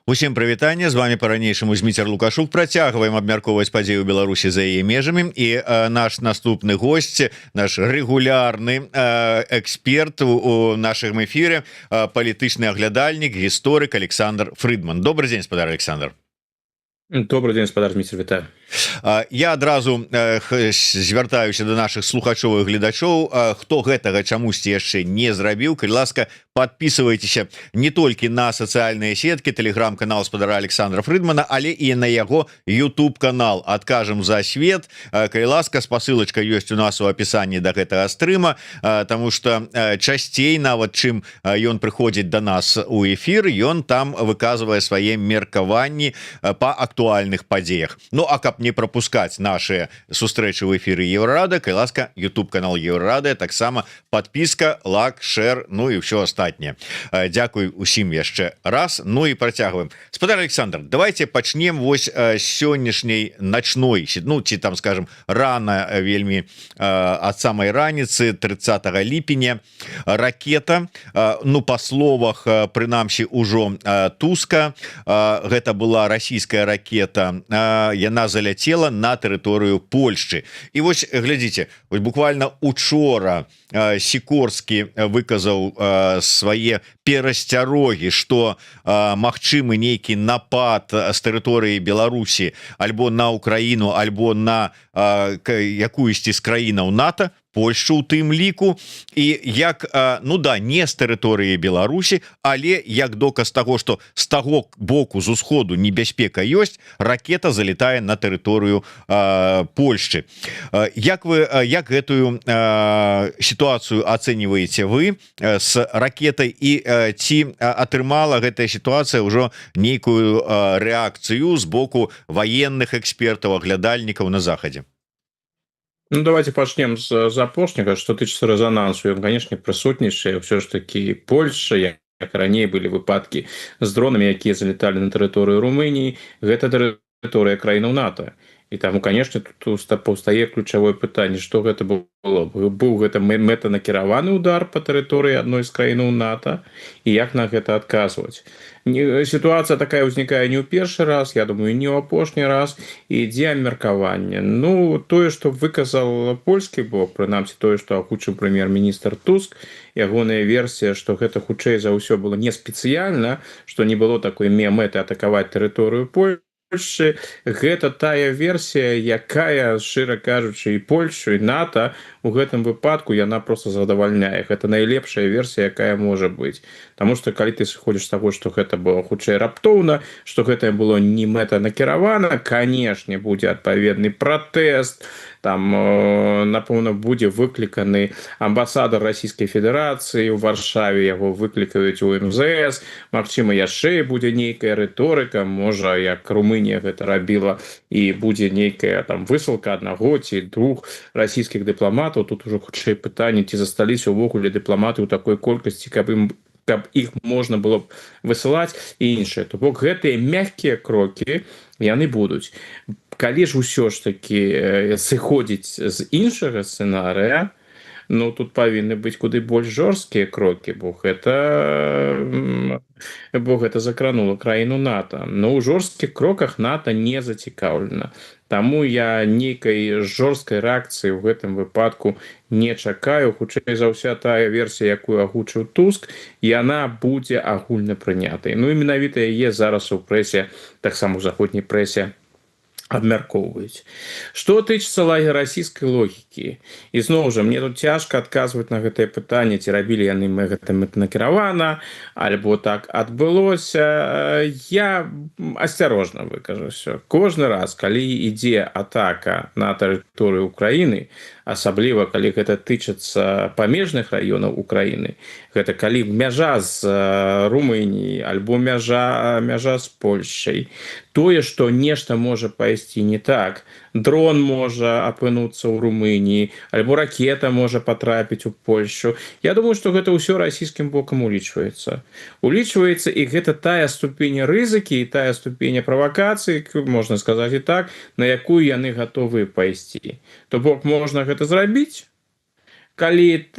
Усім прывітанне, з вами по-ранейшаму Зміцер Лукашук. Працягваем абмяркоўваць падзеі ў Беларусі за яе межамі, і наш наступны госць, наш рэгулярны эксперт у нашым эфіры, палітычны аглядальнік, гісторык Александр Фрыдман. Добрый дзень, спадар Александр. Добрый день, спадар Зміцер, вітаю. Я адразу звяртаюся до наших слухачоў і гледачоў. Хто гэтага чамусьці яшчэ не зрабіў, калі ласка, подписывайтеся не толькі на сацыяльныя сеткі, тэлеграм-канал спадара Александра Фрыдмана, але і на яго YouTube канал «Адкажам за свет». Калі ласка, спасылачка ёсць у нас у апісанні да гэтага стрыма, таму што часцей нават чым ён прыходзіць да нас у эфір, ён там выказвае свае меркаванні па актуальных падзеях. Ну а каб не пропускаць наши сустрэчы ў эфіры Еўрарада, калі ласка, YouTube канал Еўрарада, таксама подпіска, лайк, шэр, ну і ўсё астатняе. Дзякуй усім яшчэ раз. Ну і працягваем. Спадар Александр, давайте пачнем вось сённяшняй начной, ну ці там скажем рано вельмі ад самай раніцы 30 ліпеня ракета, ну па словах прынамсі ўжо Туска, гэта была расійская ракета, яна заляцела на тэрыторыю Польшчы. І вось глядзіце, вось буквально учора Сікорскі выказаў свае перасцярогі, што магчымы нейкі напад з тэрыторыі Беларусі альбо на Украіну, альбо на якуюсьці з краінаў НАТО, Польшу ў тым ліку, і як, ну да, не з тэрыторыі Беларусі, але як доказ таго, што з таго боку, з усходу небяспека ёсць, ракета залетае на тэрыторыю Польшчы. Як гэтую сітуацыю ацэньваеце вы з ракетай, і ці атрымала гэтая сітуацыя ўжо нейкую рэакцыю з боку ваенных экспертаў, аглядальнікаў на захадзе? Ну, давайте пачнем з апошняга. Што тычыцца рэзанансу, ён, канешне, прысутнічае. Ўсё ж такі Польшча, як раней былі выпадкі з дронамі, якія залеталі на тэрыторыю Румыніі, гэта тэрыторыя краінаў НАТО. І таму, канешне, тут паўстае ключавое пытанне, што гэта было. Быў гэта мэтанакіраваны удар па тэрыторыі адной з краінаў НАТО, і як на гэта адказваць. Сітуацыя такая ўзнікае не ў першы раз, я думаю, не ў апошні раз, і ідзе абмеркаванне. Ну, тое, што выказал польскі бок, прынамсі тое, што агучыў прэм'ер-міністр Туск, ягоная версія, што гэта хутчэй за ўсё было не спецыяльна, што не было такой мэты атакаваць тэрыторыю Польшчы. Гэта тая версія, якая, шчыра кажучы, і Польшу, і НАТО у гэтым выпадку яна просто задавальняе. Гэта найлепшая версія, якая можа быць. Таму што калі ты сыходзіш з таго, што гэта было хутчэй раптоўна, што гэта было не мэтанакіравана, канешне, будзе адпаведны пратэст, там, напэўна, будзе выкліканы амбасадар Расійскай Федэрацыі ў Варшаве, яго выклікаюць у МЗС, магчыма, яшчэ будзе нейкая рыторыка, можа, як Румынія гэта рабіла, і будзе нейкая там высылка аднаго ці двух расійскіх дыпламатаў. Тут ужо хутчэй пытанне, ці засталіся ўвогуле дыпламаты ў такой колькасці, каб іх можна было б высылаць, і іншае. То бок гэтыя мяккія крокі яны будуць. Калі ж усё ж такі сыходзіць з іншага сцэнарыя, ну тут павінны быць куды больш жорсткія крокі, бо гэта закранула краіну НАТО. Но ў жорсткіх кроках НАТО не зацікаўлена. Таму я нейкай жорсткай рэакцыі ў гэтым выпадку не чакаю. Хутчэй за ўся тая версія, якую агучыў Туск, яна будзе агульна прынятай. Ну і менавіта яе зараз у прэсе, таксама ў заходняй прэсе, абмяркоўваюць. Што тычыцца расійскай логікі, і зноў жа мне тут цяжка адказваць на гэтае пытанне, ці рабілі яны гэта мэтанакіравана, альбо так адбылося. Я асцярожна выкажуся. Кожны раз, калі ідзе атака на тэрыторыю Украіны, асабліва калі гэта тычыцца памежных раёнаў Украіны, гэта калі мяжа з Румыніяй альбо мяжа з Польшчай, тое, што нешта можа пайсці не так, дрон можа апынуцца ў Румыніі, альбо ракета можа патрапіць у Польшу. Я думаю, што гэта ўсё расійскім бокам улічваецца. І гэта тая ступень рызыкі і тая ступень правакацыі, можна сказаць і так, на якую яны гатовы пайсці. То бок можна гэта зрабіць, калі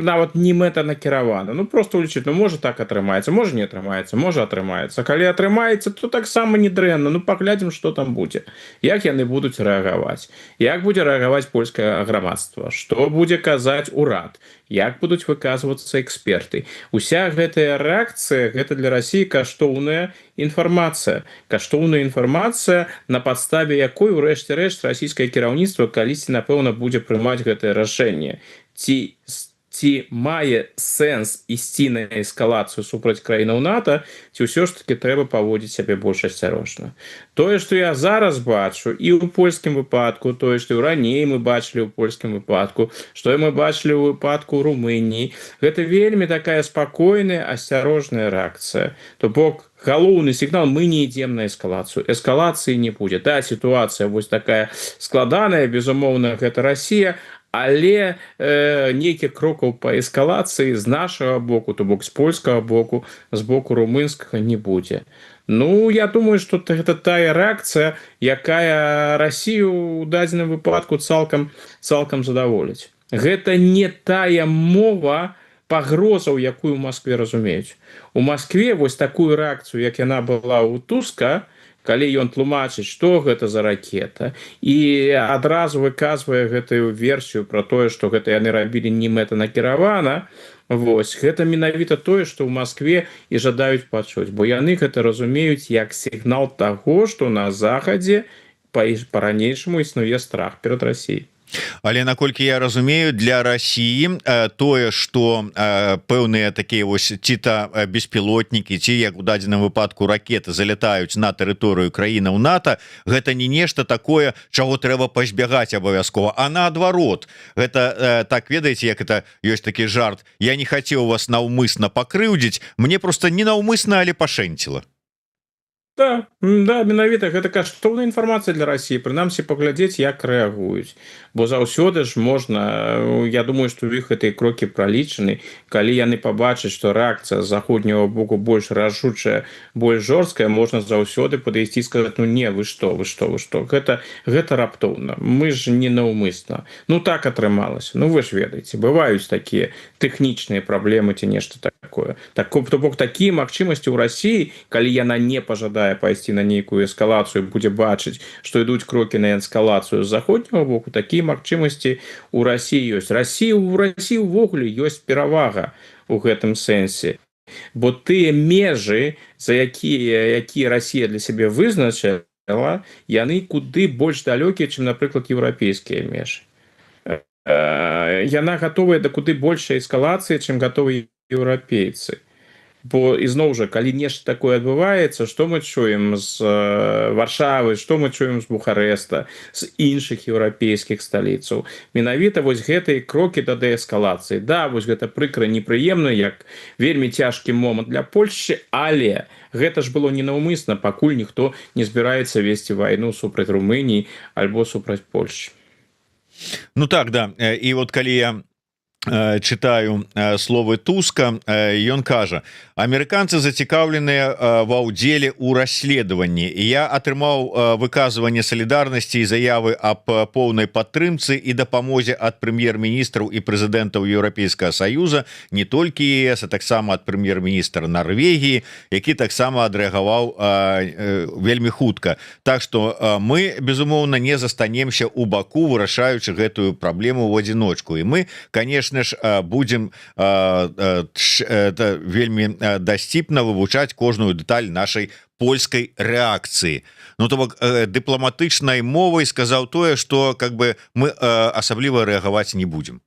нават не мэтанакіравана, ну просто улічыць, ну можа так атрымаецца, можа не атрымаецца, можа атрымаецца, калі атрымаецца, то таксама не дрэнна, ну паглядзім, што там будзе, як яны будуць рэагаваць, як будзе рэагаваць польскае грамадства, што будзе казаць урад, як будуць выказвацца эксперты. Уся гэтая рэакцыя гэта для Расіі каштоўная інфармацыя, на падставе якой у рэшце рэшт расійскае кіраўніцтва калісьці напэўна будзе прымаць гэтае рашэнне, ці мае сэнс ісці на эскалацыю супраць краінаў НАТО, ці ўсё ж таки трэба паводзіць сябе больш асцярожна. Тое, што я зараз бачу і ў польскім выпадку, тое, што раней мы бачылі ў польскім выпадку, што мы бачылі ў выпадку Румыніі, гэта вельмі такая спакойная асцярожная рэакцыя. То бок галоўны сігнал, мы не ідзем на эскалацыю, эскалацыі не будзе. Да, сітуацыя вось такая складаная, безумоўна, гэта Расія, але нейкіх крокаў па эскалацыі з нашага боку, то бок з польскага боку, з боку румынскага не будзе. Ну, я думаю, што гэта тая рэакцыя, якая Расію ў дадзеным выпадку цалкам задаволіць. Гэта не тая мова пагрозаў, якую ў Маскве разумеюць. У Маскве вось такую рэакцыю, як яна была ў Туска, калі ён тлумачыць, што гэта за ракета, і адразу выказвае гэтую версію пра тое, што гэта яны рабілі не мэтанакіравана, вось, гэта менавіта тое, што ў Маскве і жадаюць пачуць, бо яны гэта разумеюць як сігнал таго, што на захадзе па-ранейшаму існуе страх перад Расіяй. Але наколькі я разумею, для России тое, што пэўныя такія вось ці то беспілотнікі, ці як у дадзеным выпадку ракеты залятаюць на тэрыторыю краінаў НАТО, гэта не нешта такое, чаго трэба пазбягаць абавязкова, а наадварот. Гэта так, ведаеце, як это ёсць такі жарт: я не хацеў вас наўмысна пакрыўдзіць, мне просто не наўмысна, але пашэнціла. Да, менавіта гэта каштоўная інфармацыя для Расіі, прынамсі паглядзець, як рэагуюць, бо заўсёды ж можна, я думаю, што ў іх гэтыя крокі пралічаны, калі яны пабачаць, што рэакцыя з заходняга боку больш рашучая, больш жорсткая, можна заўсёды падысці і сказаць: ну не, вы што, гэта раптоўна, мы ж не наўмысна, ну так атрымалася, ну вы ж ведаеце, бываюць такія тэхнічныя праблемы ці нешта такое. То бок такія магчымасці ў Расіі, калі яна не пажадае пайсці на нейкую эскалацыю, будзе бачыць, што ідуць крокі на эскалацыю з заходняга боку, такія магчымасці ў Расіі ёсць. У Расіі ўвогуле ёсць перавага ў гэтым сэнсе, бо тыя межы, за якія Расія для сябе вызначыла, яны куды больш далёкія, чым, напрыклад, еўрапейскія межы. Яна гатовая да куды большай эскалацыі, чым гатовыя еўрапейцы. Бо ізноў жа, калі нешта такое адбываецца, што мы чуем з Варшавы, што мы чуем з Бухарэста, з іншых еўрапейскіх сталіцаў, менавіта вось гэтыя крокі да дээскалацыі. Да, вось гэта прыкра, непрыемна, як вельмі цяжкі момант для Польшчы, але гэта ж было ненаўмысна, пакуль ніхто не збіраецца весці вайну супраць Румыніі альбо супраць Польшчы. Ну так, да, і вот калі я читаю словы Туска, ён кажа: амерыканцы зацікаўленыя ва ўдзеле ў расследаванні, і я атрымаў выказванне салідарнасці і заявы аб поўнай падтрымцы і дапамозе ад прэм'ер-міністраў і прэзідэнтаў Еўрапейскага Саюза, не толькі ЕС, а таксама ад прэм'ер-міністра Нарвегіі, які таксама адрэагаваў вельмі хутка. Так што мы, безумоўна, не застанемся ў баку, вырашаючы гэтую праблему ў адзіночку, і мы, конечно ж, будем вельмі дасціпна вывучаць кожную дэталь нашай польскай рэакцыі. Ну то бок дыпламатычнай мовай сказаў тое, што как бы мы асабліва рэагаваць не будем.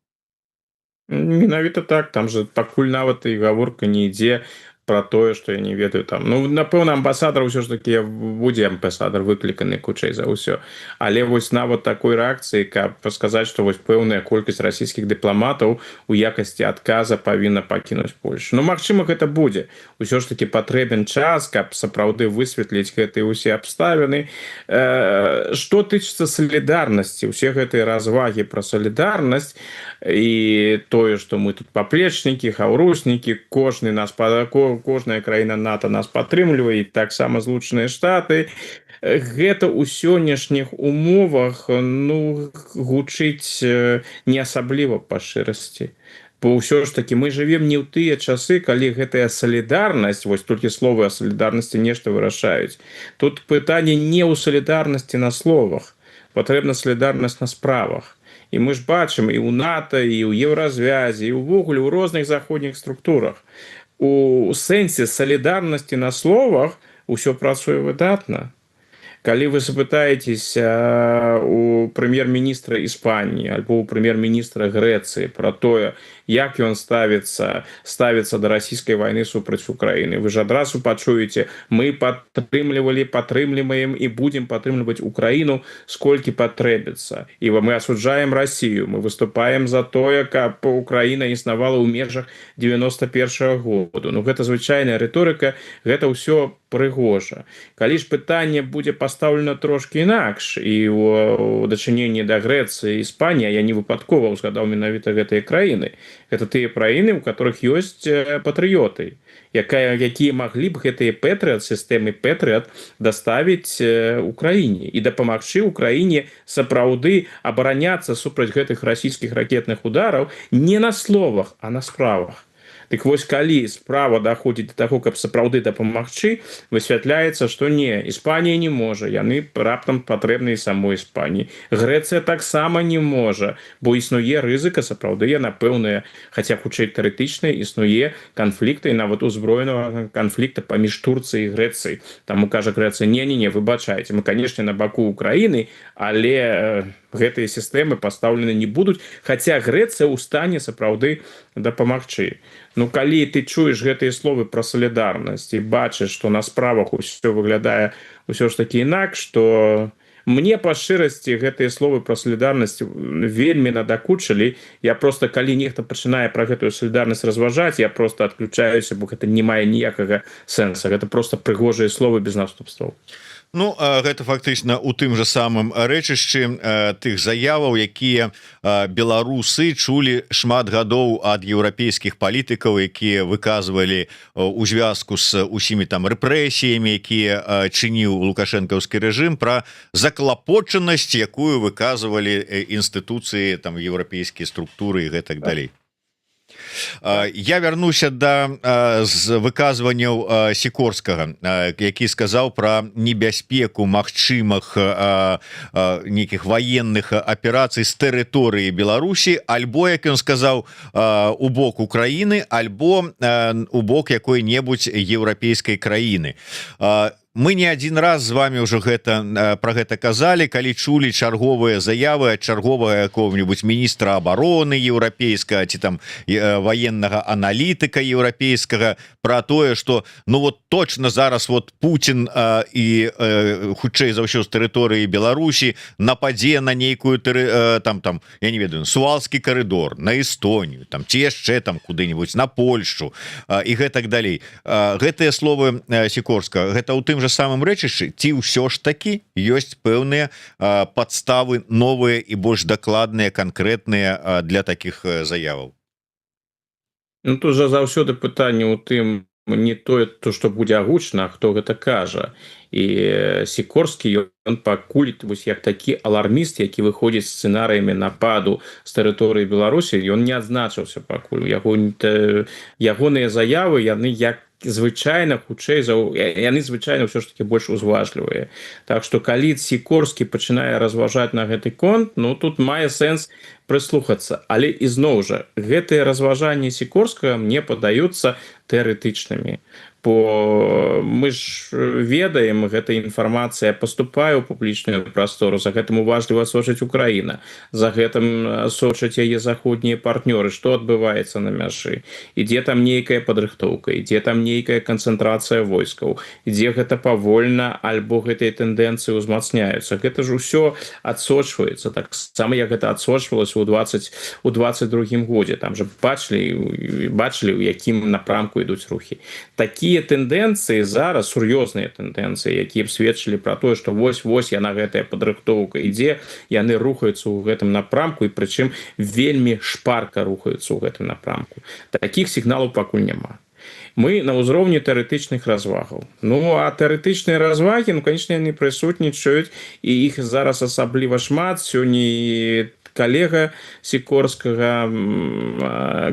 Менавіта так, там же пакуль нават і гаворка не ідзе про тое, што я не ведаю там. Ну, напэўна, амбасадар ўсё ж таки будзе амбасадар выкліканы хутчэй за ўсё. Але вось нават такой рэакцыі, каб сказаць, што вось пэўная колькасць расійскіх дыпламатаў у якасці адказа павінна пакінуць Польшу. Ну, магчыма, гэта будзе. Усё ж таки патрэбен час, каб сапраўды высветліць гэтыя ўсе абставіны. Што тычыцца салідарнасці, усе гэтыя развагі пра салідарнасць і тое, што мы тут паплечнікі, хаўруснікі, кожная краіна НАТО нас падтрымлівае, і таксама Злучаныя Штаты. гэта ў сённяшніх умовах ну гучыць не асабліва па шчырасці. Бо ўсё ж таки мы живем не ў тыя часы, калі гэтая салідарнасць, вось толькі словы о салідарнасці нешта вырашаюць. Тут пытанне не ў салідарнасці на словах, патрэбна салідарнасць на справах. І мы ж бачым і ў НАТО, і ў еўразвязе, і ўвогуле ў розных заходніх структурах. У сэнсе салідарнасці на словах усё працуе выдатна. Калі вы запытаецеся у прэм'ер-міністра Іспаніі альбо у прэм'ер-міністра Грэцыі пра тое, як ён ставіцца да расійскай вайны супраць Украіны, вы ж адразу пачуеце: мы падтрымлівалі, падтрымліваем і будзем падтрымліваць Украіну сколькі патрэбіцца. І мы асуджаем Расію, мы выступаем за тое, каб Украіна існавала ў межах 91-го году. Ну гэта звычайная рыторыка, гэта ўсё прыгожа. Калі ж пытанне будзе пастаўлена трошки інакш і ў дачыненні да Грэцыі, Іспанія, я не выпадкова узгадаў менавіта гэтыя краіны. Гэта тыя краіны, у которых ёсць патрыёты, якія маглі б гэтыя Пэтрыят, сістэмы Пэтрыят даставіць Украіне і дапамагчы Украіне сапраўды абараняцца супраць гэтых расійскіх ракетных удараў не на словах, а на справах. Дык вось калі справа даходзіць да таго, каб сапраўды дапамагчы, высвятляецца, што не, Іспанія не можа, яны раптам патрэбны самой Іспаніі. Грэцыя таксама не можа, бо існуе рызыка сапраўды яна пэўная, хаця хутчэй тэарэтычная, існуе канфлікта і нават узброенага канфлікта паміж Турцыяй і Грэцыяй. Таму кажа Грэцыя: не, выбачайце, мы, канешне, на баку Украіны, але гэтыя сістэмы пастаўлены не будуць, хаця Грэцыя ў стане сапраўды дапамагчы. Ну, калі ты чуеш гэтыя словы пра салідарнасць і бачыш, што на справах усё выглядае ўсё ж такі інакш, што мне па шчырасці гэтыя словы пра салідарнасць вельмі надакучылі. Я просто, калі нехта пачынае пра гэтую салідарнасць разважаць, я просто адключаюся, бо гэта не мае ніякага сэнса. Гэта просто прыгожыя словы без наступстваў. Ну, гэта фактычна у тым жа самым рэчышчы тых заяваў, якія беларусы чулі шмат гадоў ад еўрапейскіх палітыкаў, якія выказвалі у звязку з усімі там рэпрэсіямі, якія чыніў лукашэнкаўскі рэжым, пра заклапочанасць, якую выказвалі інстытуцыі, там еўрапейскія структуры і гэтак далей. Я вярнуся да выказванняў Сікорскага, які сказаў пра небяспеку магчымых нейкіх ваенных аперацый з тэрыторыі Беларусі, альбо, як ён сказаў, у бок Украіны, альбо у бок якой-небудзь еўрапейскай краіны. Мы не один раз з вами ўжо про гэта казалі, калі чулі чарговыя заявы ад чарговага якого-нибудь міністра обороны еўрапейскага ці там военнага аналітыка еўрапейскага про тое, что ну вот точно зараз вот Путин і хутчэй за ўсё з тэрыторыі Беларусі нападзе на нейкую там я не ведаю, Суалскі коридор, на Эстонію, там ці яшчэ там куды-нибудь на Польшу і гэтак далей. Гэтыя словы Сікорска, гэта ў тым же самым рэчышчы, ці ўсё ж такі ёсць пэўныя падставы новыя і больш дакладныя, канкрэтныя для такіх заяваў? Ну, тут жа заўсёды пытанне ў тым, не тое, то, што будзе агучна, а хто гэта кажа. І Сікорскі, ён пакуль вось як такі аларміст, які выходзіць з сцэнарыямі нападу з тэрыторыі Беларусі, ён не адзначыўся пакуль. Ягоныя заявы, яны як звычайна хутчэй яны звычайна ўсё ж таки больш узважлівыя. Так што калі Сікорскі пачынае разважаць на гэты конт, ну тут мае сэнс прыслухацца. Але ізноў жа гэтыя разважанні Сікорскага мне падаюцца тэарэтычнымі. Бо мы ж ведаем, гэта інфармацыя паступае ў публічную прастору, за гэтым уважліва сочыць Украіна, за гэтым сочаць яе заходнія партнёры, што адбываецца на мяжы, ідзе там нейкая падрыхтоўка, ідзе там нейкая канцэнтрацыя войскаў, ідзе гэта павольна, альбо гэтыя тэндэнцыі ўзмацняюцца. Гэта ж усё адсочваецца, так сама як гэта адсочвалася ў 22-м годзе. Там жа бачылі, у якім напрамку ідуць рухі. Такія тэндэнцыі зараз, сур'ёзныя тэндэнцыі, якія б сведчылі пра тое, што вось яна гэтая падрыхтоўка ідзе, яны рухаюцца ў гэтым напрамку, і прычым вельмі шпарка рухаюцца ў гэтым напрамку. Такіх сігналаў пакуль няма. Мы на ўзроўні тэарэтычных развагаў. Ну а тэарэтычныя развагі, ну конечно, яны прысутнічаюць, і іх зараз асабліва шмат. Сёння калега Сікорскага,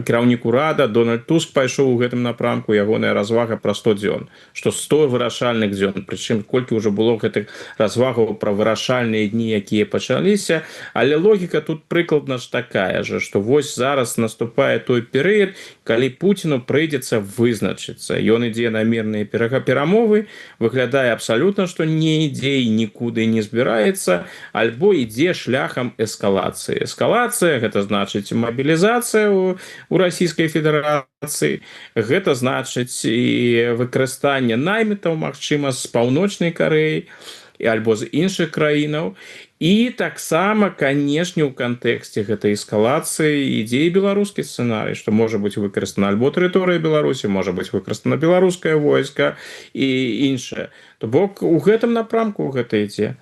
кіраўнік урада Дональд Туск пайшоў у гэтым напрамку. Ягоная развага пра 100 дзён, што 100 вырашальных дзён, прычым колькі ўжо было гэтых развагаў пра вырашальныя дні, якія пачаліся. Але логіка тут прыкладна ж такая же, што вось зараз наступае той перыяд, калі Пуціну прыйдзецца вызначыцца. Ён ідзе на мірныя перамовы, выглядае абсалютна, што не ідзе і нікуды не збіраецца, альбо ідзе шляхам эскалацыі. Эскалацыя — гэта значыць мабілізацыя у Расійскай Федэрацыі, гэта значыць і выкарыстанне наймітаў, магчыма, з Паўночнай Карэі альбо з іншых краінаў. І таксама, канешне, у кантэксце гэтай эскалацыі ідзе і беларускі сцэнарый, што можа быць выкарыстана альбо тэрыторыя Беларусі, можа быць выкарыстана беларускае войска і іншае. То бок у гэтым напрамку гэта ідзе.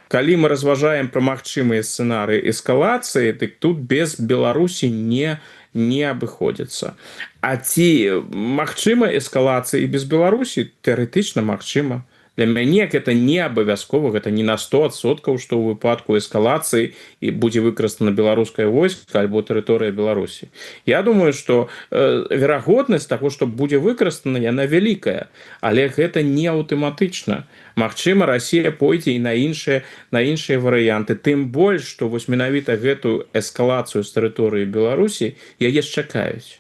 Калі мы разважаем пра магчымыя сцэнарыі эскалацыі, дык тут без Беларусі не абыходзіцца. А ці магчыма эскалацыя без Беларусі? Тэарэтычна магчыма. Для мяне гэта не абавязкова, гэта не на 100%, што ў выпадку эскалацыі і будзе выкарыстана беларускае войска альбо тэрыторыя Беларусі. Я думаю, што верагоднасць таго, што будзе выкарыстана, яна вялікая, але гэта не аўтаматычна. Магчыма, Расія пойдзе і на іншыя варыянты. Тым больш, што вось менавіта гэтую эскалацыю з тэрыторыі Беларусі яе чакаюць.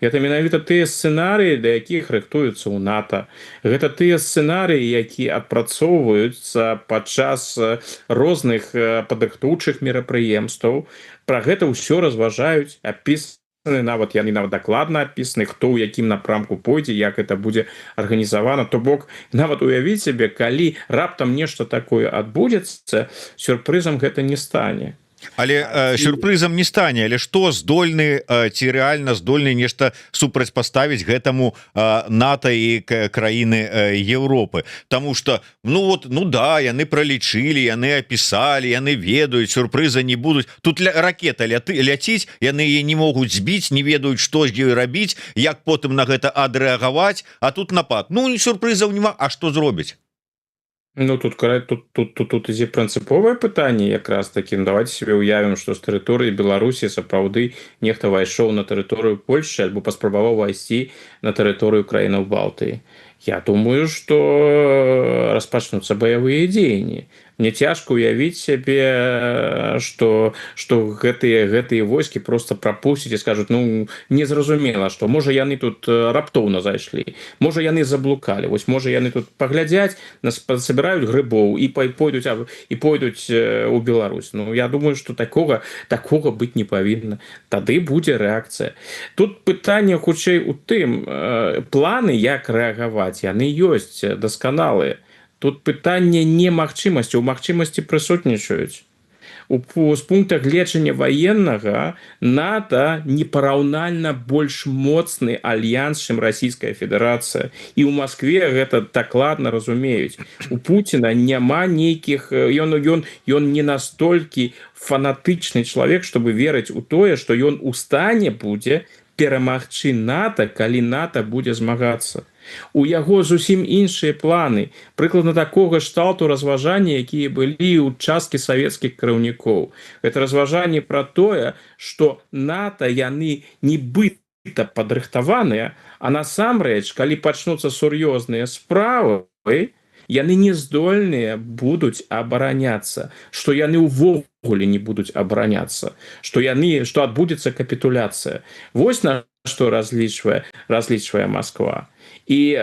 Гэта менавіта тыя сцэнарыі, да якіх рыхтуюцца ў НАТО. Гэта тыя сцэнарыі, якія адпрацоўваюцца падчас розных падрыхтоўчых мерапрыемстваў. Пра гэта ўсё разважаюць, апісаны, яны нават дакладна апісаны, хто ў якім напрамку пойдзе, як гэта будзе арганізавана. То бок, нават уявіць сабе, калі раптам нешта такое адбудзецца, сюрпрызам гэта не стане. Але сюрпрызам не стане. Але што здольны ці рэальна здольны нешта супрацьпаставіць гэтаму НАТО і краіны Еўропы? Таму што яны пралічылі, яны апісалі, яны ведаюць, сюрпрыза не будуць. Тут ракета ляціць, яны яе не могуць збіць, не ведаюць, што з ёй рабіць, як потым на гэта адрэагаваць, а тут напад. Сюрпрызаў няма, а што зробіць? Тут ідзе прынцыповае пытанне якраз такі. Давайте себе уявім, што з тэрыторыі Беларусі сапраўды нехта вайшоў на тэрыторыю Польшчы альбо паспрабаваў вайсці на тэрыторыю краінаў Балтыі. Я думаю, што распачнуцца баявыя дзеянні. Мне цяжка ўявіць сябе, што гэтыя войскі просто прапусцяць і скажуць, незразумела, што можа яны тут раптоўна зайшлі, можа яны заблукалі, вось можа яны тут паглядзяць, сабіраюць грыбоў і пойдуць у Беларусь. Я думаю, што такога быць не павінна. Тады будзе рэакцыя. Тут пытанне хутчэй у тым, планы як рэагаваць, яны ёсць дасканалыя. Тут пытанне не магчымасці, у магчымасці прысутнічаюць. З пункта гледжання ваеннага НАТО непараўнальна больш моцны альянс, чым Расійская Федэрацыя. І ў Маскве гэта дакладна разумеюць. У Пуціна няма нейкіх... Ён не настолькі фанатычны чалавек, чтобы верыць у тое, што ён у стане будзе перамагчы НАТО, калі НАТО будзе змагацца. У яго зусім іншыя планы, прыкладна такога шталту разважання, якія былі ў часткі савецкіх кіраўнікоў. Гэта разважанне пра тое, што НАТО яны нібыта падрыхтаваныя, а насамрэч, калі пачнуцца сур'ёзныя справы, яны не здольныя будуць абараняцца, што яны ўвогуле не будуць абараняцца, што адбудзецца капітуляцыя. Вось на што разлічвае Масква. І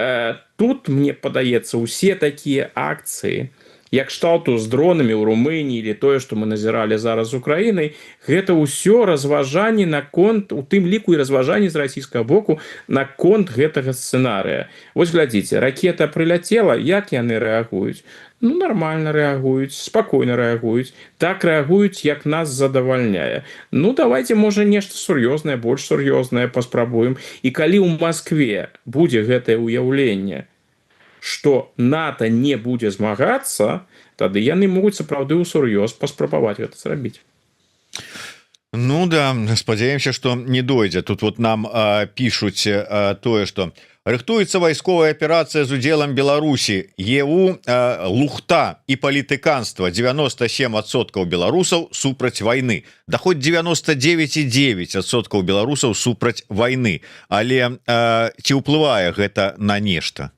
тут, мне падаецца, усе такія акцыі, як кшталту з дронамі ў Румыніі или тое, што мы назіралі зараз з Украінай, гэта ўсё разважанні наконт, у тым ліку і разважанні з расійскага боку наконт гэтага сцэнарыя. Вось глядзіце, ракета прыляцела, як яны рэагуюць? Нармальна рэагуюць, спакойна рэагуюць, так рэагуюць, як нас задавальняе. Давайте, можа, нешта сур'ёзнае, больш сур'ёзнае паспрабуем. І калі ў Маскве будзе гэтае ўяўленне, што НАТО не будзе змагацца, тады яны могуць сапраўды ўсур'ёз паспрабаваць гэта зрабіць. Спадзяемся, што не дойдзе. Тут нам пішуць тое, што Рыхтуецца вайсковая аперацыя з удзелам Беларусі, ЕУ, лухта і палітыканства. 97% беларусаў супраць вайны. Да хоць 99,9% беларусаў супраць вайны. Але ці ўплывае гэта на нешта?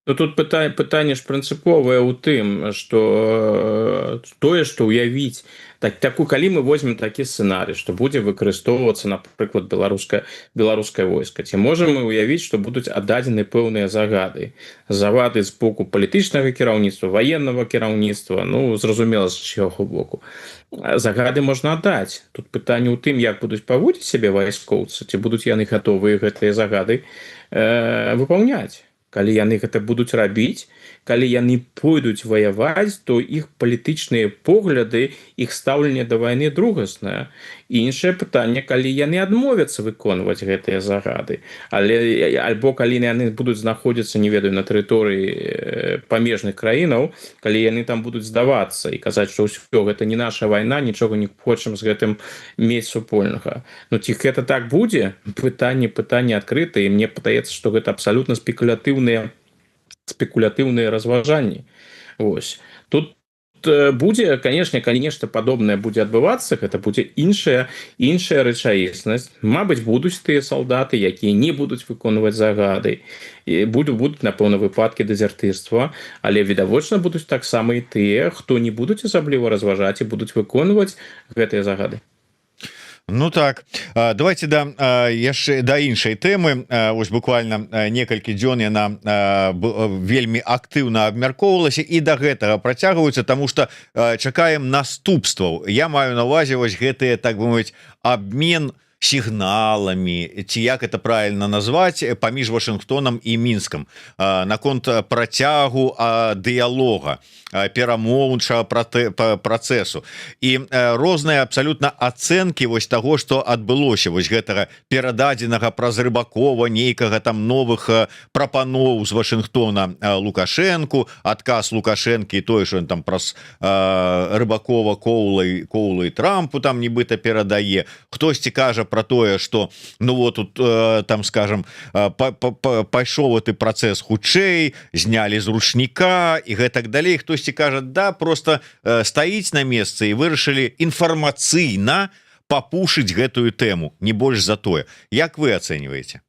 Ну, тут пытанне ж прынцыповае ў тым, што тое, што ўявіць таку, калі мы возьмем такі сцэнарый, што будзе выкарыстоўвацца, напрыклад, беларускае войска, ці можам мы ўявіць, што будуць аддадзены пэўныя загады з боку палітычнага кіраўніцтва, ваеннага кіраўніцтва, ну, зразумела, з чыяго боку. Загады можна аддаць. Тут пытанне ў тым, як будуць паводзіць сябе вайскоўцы, ці будуць яны гатовыя гэтыя загады выпаўняць. Калі яны гэта будуць рабіць, калі яны пойдуць ваяваць, то іх палітычныя погляды, іх стаўленне да вайны другаснае. Іншае пытанне, калі яны адмовяцца выконваць гэтыя загады, альбо калі яны будуць знаходзіцца, не ведаю, на тэрыторыі памежных краінаў, калі яны там будуць здавацца і казаць, што ўсё, гэта не наша вайна, нічога не хочам з гэтым мець супольнага. Ну, ці гэта так будзе? Пытанне адкрыта, і мне падаецца, што гэта абсалютна спекулятыўныя разважанні. Вось. Тут будзе, канешне, калі нешта падобнае будзе адбывацца, гэта будзе іншая рэчаіснасць. Мабыць, будуць тыя салдаты, якія не будуць выконваць загады. І будуць, напэўна, выпадкі дэзертырства, але відавочна будуць таксама і тыя, хто не будуць асабліва разважаць і будуць выконваць гэтыя загады. Ну так, давайте яшчэ да іншай тэмы. Вось буквально некалькі дзён яна вельмі актыўна абмяркоўвалася і да гэтага працягваюцца, таму што чакаем наступстваў. Я маю на ўвазе вось гэтыя, так бы мовіць, абмен сігналамі, ці як это правильно назваць, паміж Вашынгтонам і Мінскам наконт працягу дыялога, перамоўнага працэсу і розныя абсалютна ацэнкі вось таго, што адбылося, вось гэтага перададзенага праз Рыбакова нейкага там новых прапаноў з Вашынгтона Лукашэнку, адказ Лукашэнкі і тое, што ён там праз Рыбакова Коўла і Трампу там нібыта перадае. Хтосьці кажа про тое, что ну вот тут там, скажем, пайшоў гэты працэс хутчэй, знялі з ручніка і гэтак далей. Хтосьці кажа, да, просто стаіць на месцы і вырашылі інфармацыйна папушыць гэтую тэму, не больш за тое. Як вы ацэньваеце?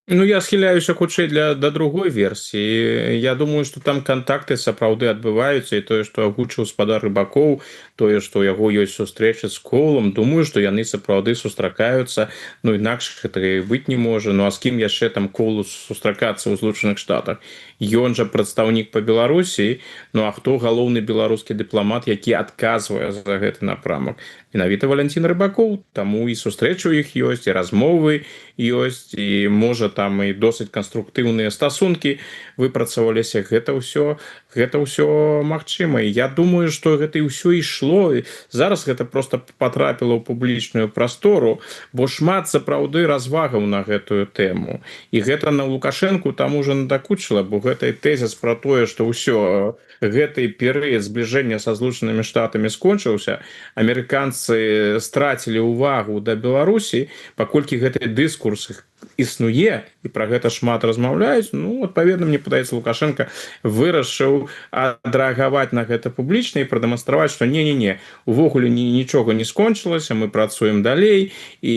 Ну, я схіляюся хутчэй да другой версіі. Я думаю, што там кантакты сапраўды адбываюцца, і тое, што агучыў спадар Рыбакоў, тое, што ў яго ёсць сустрэча з Коўлам, думаю, што яны сапраўды сустракаюцца. Ну, інакш гэта і быць не можа. Ну, а з кім яшчэ там Коўлу сустракацца ў Злучаных Штатах? Ён жа прадстаўнік па Беларусі, ну а хто галоўны беларускі дыпламат, які адказвае за гэты напрамак? Менавіта Валянцін Рыбакоў, таму і сустрэчы ў іх ёсць, і размовы ёсць, і можа там і досыць канструктыўныя стасункі выпрацаваліся. Гэта ўсё магчыма. І я думаю, што гэта і ўсё ішло. Зараз гэта просто патрапіла ў публічную прастору, бо шмат сапраўды развагаў на гэтую тэму. І гэта на Лукашэнку там ужо надакучыла, бо гэтай тэзіс пра тое, што ўсё, гэты перыяд збліжэння са Злучанымі Штатамі скончыўся, амерыканцы страцілі ўвагу да Беларусі, паколькі гэты дыскурс існуе, і пра гэта шмат размаўляюць. Ну, адпаведна, мне падаецца, Лукашенко вырашыў адрэагаваць на гэта публічна і прадэманстраваць, што не-не-не, увогуле нічога не скончылася, мы працуем далей, і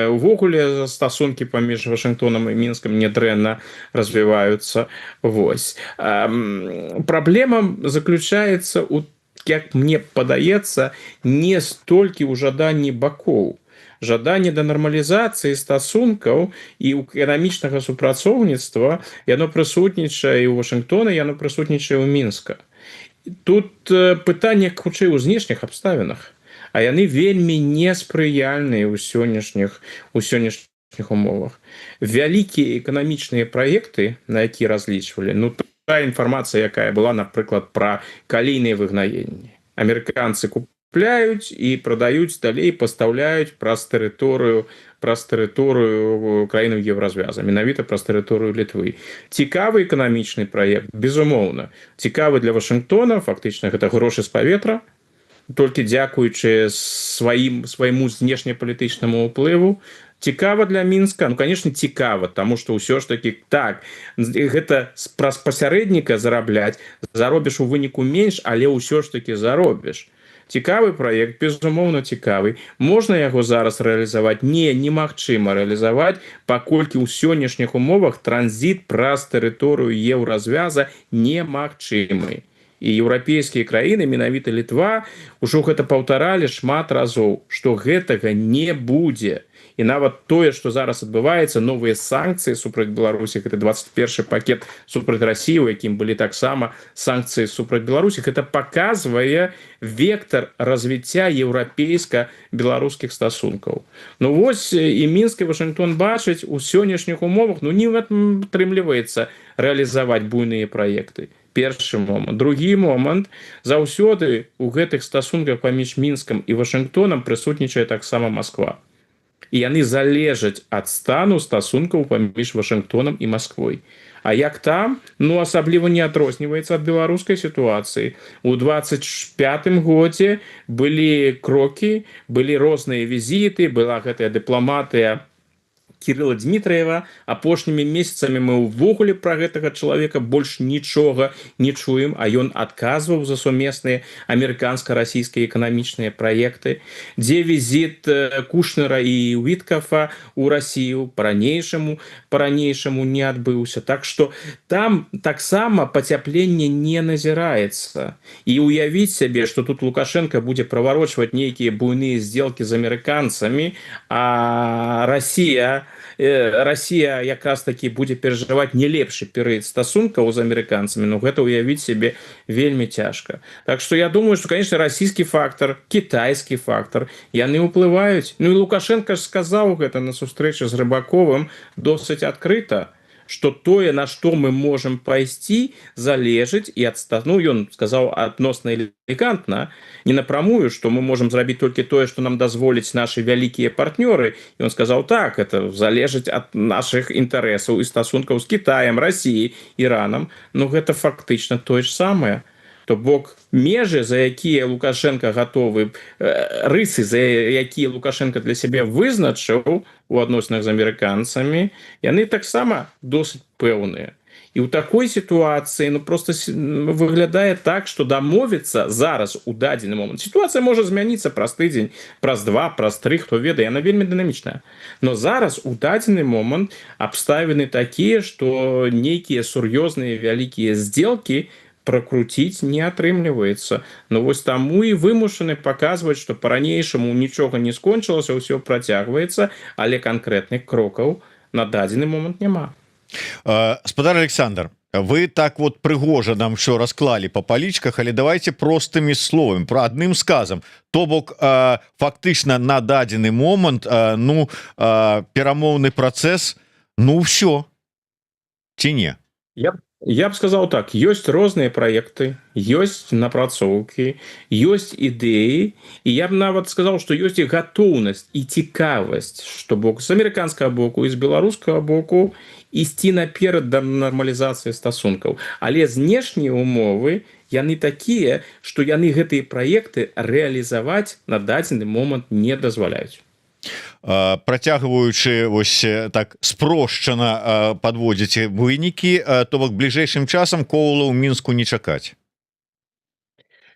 увогуле стасункі паміж Вашынгтонам і Мінскам нядрэнна развіваюцца. Вось. Праблема заключаецца у, як мне падаецца, не столькі ў жаданні бакоў. Жаданне да нармалізацыі стасункаў і эканамічнага супрацоўніцтва, яно прысутнічае і ў Вашынгтона, яно прысутнічае ў Мінска. Тут пытанне хутчэй у знешніх абставінах, а яны вельмі неспрыяльныя ў сённяшніх умовах. Вялікія эканамічныя праекты, на які разлічвалі, ну та інфармацыя, якая была, напрыклад, пра калійныя выгнаенні. Амерыканцы купляюць і прадаюць далей, пастаўляюць праз тэрыторыю краінаў Еўразвяза, менавіта праз тэрыторыю Літвы. Цікавы эканамічны праект, безумоўна. Цікавы для Вашынгтона, фактычна гэта грошы з паветра, толькі дзякуючы свайму знешнепалітычнаму ўплыву. Цікава для мінска, ну конечно цікава, тому что ўсё ж таки так гэта праз пасярэдніка зарабляць, заробіш у выніку менш, але ўсё ж таки заробіш. Цікавы праект, безумоўна цікавы. Можна яго зараз рэалізаваць? Не, немагчыма рэалізаваць, паколькі ў сённяшніх умовах транзіт праз тэрыторыю еўразвяза немагчымы. І еўрапейскія краіны, менавіта Літва, ужо гэта паўтаралі шмат разоў, што гэтага не будзе. І нават тое, што зараз адбываецца, новыя санкцыі супраць Беларусі, гэта 21 пакет супраць Расіі, у якім былі таксама санкцыі супраць Беларусі, гэта паказвае вектар развіцця еўрапейска-беларускіх стасункаў. Ну вось і Мінск і Вашынгтон бачаць, у сённяшніх умовах не атрымліваецца рэалізаваць буйныя праекты. Першы момант. Другі момант, заўсёды у гэтых стасунках паміж Мінскам і Вашынгтонам прысутнічае таксама Масква. І яны залежаць ад стану стасункаў паміж Вашынгтонам і Масквой. А як там, ну асабліва не адрозніваецца ад беларускай сітуацыі. У 25-м годзе былі крокі, былі розныя візіты, была гэтая дыпламатыя Кирилла Дмитриева. Апошнімі месяцамі мы ўвогуле пра гэтага чалавека больш нічога не чуем, а ён адказваў за сумесныя амерыканска-расійскія эканамічныя праекты, дзе візіт Кушнера і Уіткафа ў Расію па-ранейшаму не адбыўся. Так што там таксама пацяпленне не назіраецца. І уявіць сябе, што тут Лукашенко будзе праварочваць нейкія буйныя здзелкі з амерыканцамі, а Расія якраз таки будзе перажываць не лепшы перыяд стасункаў з амерыканцамі, но гэта уявіць себе вельмі цяжка. Так што я думаю, што, конечно, расійскі фактор, кітайскі фактор, яны ўплываюць. Ну і Лукашенко ж сказаў гэта на сустрэчы з Рыбаковым досыць адкрыта, што тое, на што мы можам пайсці, залежыць і ад ну, ён сказаў адносна элегантна, не напрамую, што мы можам зрабіць толькі тое, што нам дазволіць нашы вялікія партнёры. І ён сказаў так, это залежыць ад нашых інтарэсаў і стасункаў з Кітаем, Расіяй, Іранам. Ну гэта фактычна тое ж самае. То бок межы, за якія Лукашенко гатовы, рысы, за якія Лукашенко для сябе вызначыў у адносінах з амерыканцамі, яны таксама досыць пэўныя. І ў такой сітуацыі просто выглядае так, што дамовіцца зараз у дадзены момант. Сітуацыя можа змяніцца праз тыдзень, праз 2, праз 3, хто ведае, яна вельмі дынамічная. Но зараз у дадзены момант абставіны такія, што нейкія сур'ёзныя вялікія здзелкі пракруціць не атрымліваецца. Ну вось таму і вымушаны паказваць, што па-ранейшаму нічога не скончылася, ўсё працягваецца, але канкрэтных крокаў на дадзены момант няма. Спадар Александр, вы так вот прыгожа нам що расклалі па палічках, але давайте простымі словамі, пра адным сказам. То бок фактычна на дадзены момант перамоўны працэс, ну ўсё ці не? Я б сказал так, ёсць розныя праекты, ёсць напрацоўкі, ёсць ідэі, і я б нават сказаў, што ёсць і гатоўнасць і цікавасць, што бок з амерыканскага боку і з беларускага боку ісці наперад да нармалізацыі стасункаў. Але знешнія умовы, яны такія, што яны гэтыя праекты рэалізаваць на дадзены момант не дазваляюць. Працягваючы вось так спрошчана падводзіць вынікі, то бок бліжэйшым часам Коўла ў Мінску не чакаць.